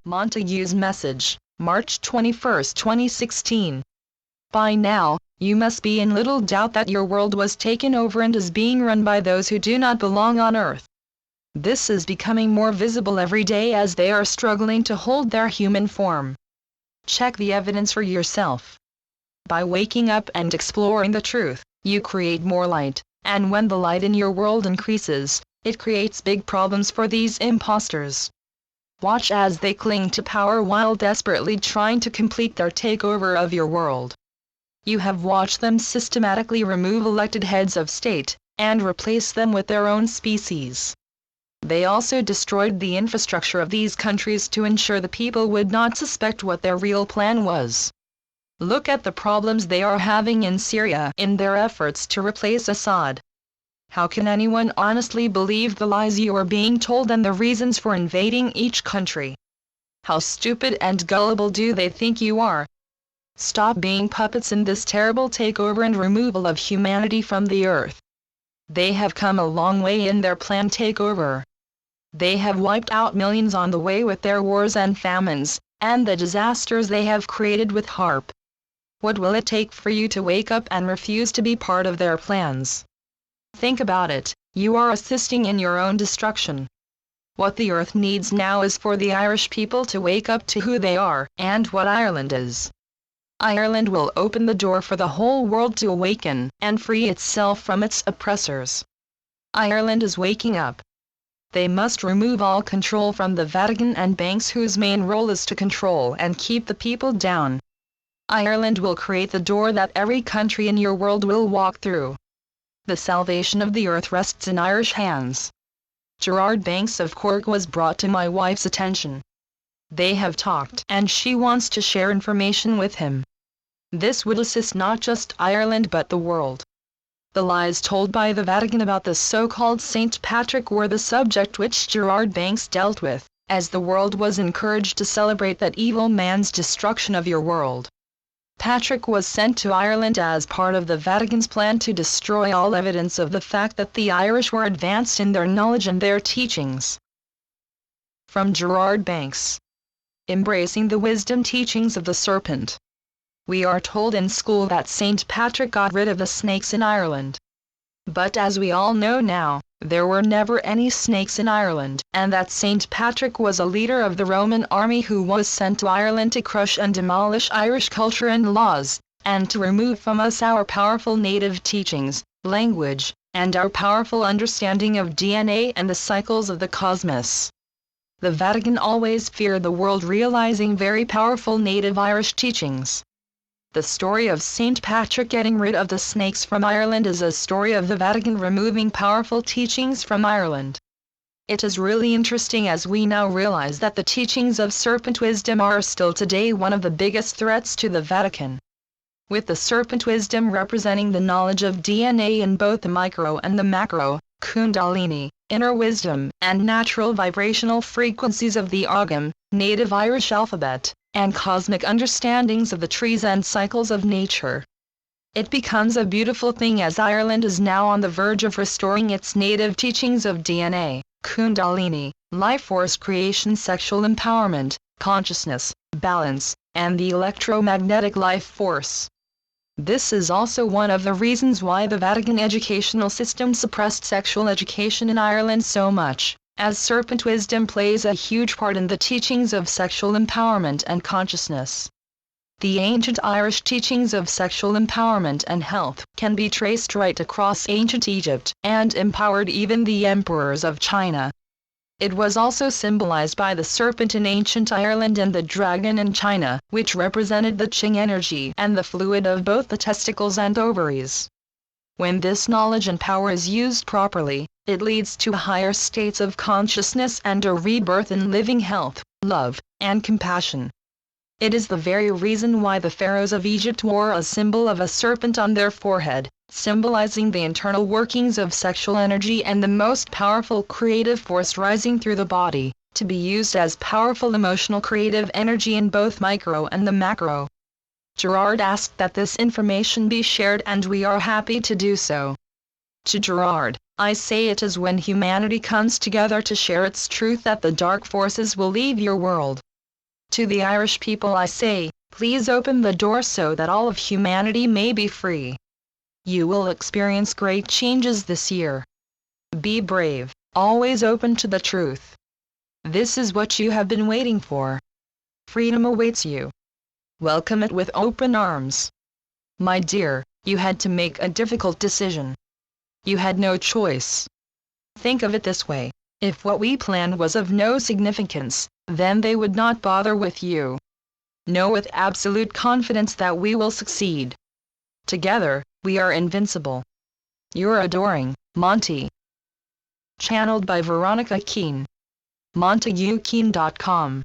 Montague's message, March 21, 2016. By now, you must be in little doubt that your world was taken over and is being run by those who do not belong on Earth. This is becoming more visible every day as they are struggling to hold their human form. Check the evidence for yourself. By waking up and exploring the truth, you create more light, and when the light in your world increases, it creates big problems for these imposters. Watch as they cling to power while desperately trying to complete their takeover of your world. You have watched them systematically remove elected heads of state, and replace them with their own species. They also destroyed the infrastructure of these countries to ensure the people would not suspect what their real plan was. Look at the problems they are having in Syria in their efforts to replace Assad. How can anyone honestly believe the lies you are being told and the reasons for invading each country? How stupid and gullible do they think you are? Stop being puppets in this terrible takeover and removal of humanity from the earth. They have come a long way in their planned takeover. They have wiped out millions on the way with their wars and famines, and the disasters they have created with HARP. What will it take for you to wake up and refuse to be part of their plans? Think about it, you are assisting in your own destruction. What the earth needs now is for the Irish people to wake up to who they are and what Ireland is. Ireland will open the door for the whole world to awaken and free itself from its oppressors. Ireland is waking up. They must remove all control from the Vatican and banks whose main role is to control and keep the people down. Ireland will create the door that every country in your world will walk through. The salvation of the earth rests in Irish hands. Gerard Banks of Cork was brought to my wife's attention. They have talked and she wants to share information with him. This would assist not just Ireland but the world. The lies told by the Vatican about the so-called St. Patrick were the subject which Gerard Banks dealt with, as the world was encouraged to celebrate that evil man's destruction of your world. Patrick was sent to Ireland as part of the Vatican's plan to destroy all evidence of the fact that the Irish were advanced in their knowledge and their teachings. From Gerard Banks. Embracing the wisdom teachings of the serpent. We are told in school that St. Patrick got rid of the snakes in Ireland. But as we all know now, there were never any snakes in Ireland, and that St. Patrick was a leader of the Roman army who was sent to Ireland to crush and demolish Irish culture and laws, and to remove from us our powerful native teachings, language, and our powerful understanding of DNA and the cycles of the cosmos. The Vatican always feared the world realizing very powerful native Irish teachings. The story of St. Patrick getting rid of the snakes from Ireland is a story of the Vatican removing powerful teachings from Ireland. It is really interesting as we now realize that the teachings of serpent wisdom are still today one of the biggest threats to the Vatican. With the serpent wisdom representing the knowledge of DNA in both the micro and the macro, Kundalini, inner wisdom, and natural vibrational frequencies of the Agam, native Irish alphabet, and cosmic understandings of the trees and cycles of nature. It becomes a beautiful thing as Ireland is now on the verge of restoring its native teachings of DNA, Kundalini, life force creation, sexual empowerment, consciousness, balance, and the electromagnetic life force. This is also one of the reasons why the Vatican educational system suppressed sexual education in Ireland so much, as serpent wisdom plays a huge part in the teachings of sexual empowerment and consciousness. The ancient Irish teachings of sexual empowerment and health can be traced right across ancient Egypt, and empowered even the emperors of China. It was also symbolized by the serpent in ancient Ireland and the dragon in China, which represented the Qing energy and the fluid of both the testicles and ovaries. When this knowledge and power is used properly, it leads to higher states of consciousness and a rebirth in living health, love, and compassion. It is the very reason why the pharaohs of Egypt wore a symbol of a serpent on their forehead, symbolizing the internal workings of sexual energy and the most powerful creative force rising through the body, to be used as powerful emotional creative energy in both micro and the macro. Gerard asked that this information be shared, and we are happy to do so. To Gerard, I say it is when humanity comes together to share its truth that the dark forces will leave your world. To the Irish people I say, please open the door so that all of humanity may be free. You will experience great changes this year. Be brave, always open to the truth. This is what you have been waiting for. Freedom awaits you. Welcome it with open arms. My dear, you had to make a difficult decision. You had no choice. Think of it this way. If what we planned was of no significance, then they would not bother with you. Know with absolute confidence that we will succeed. Together, we are invincible. Your adoring, Monty. Channeled by Veronica Keane. MontagueKeane.com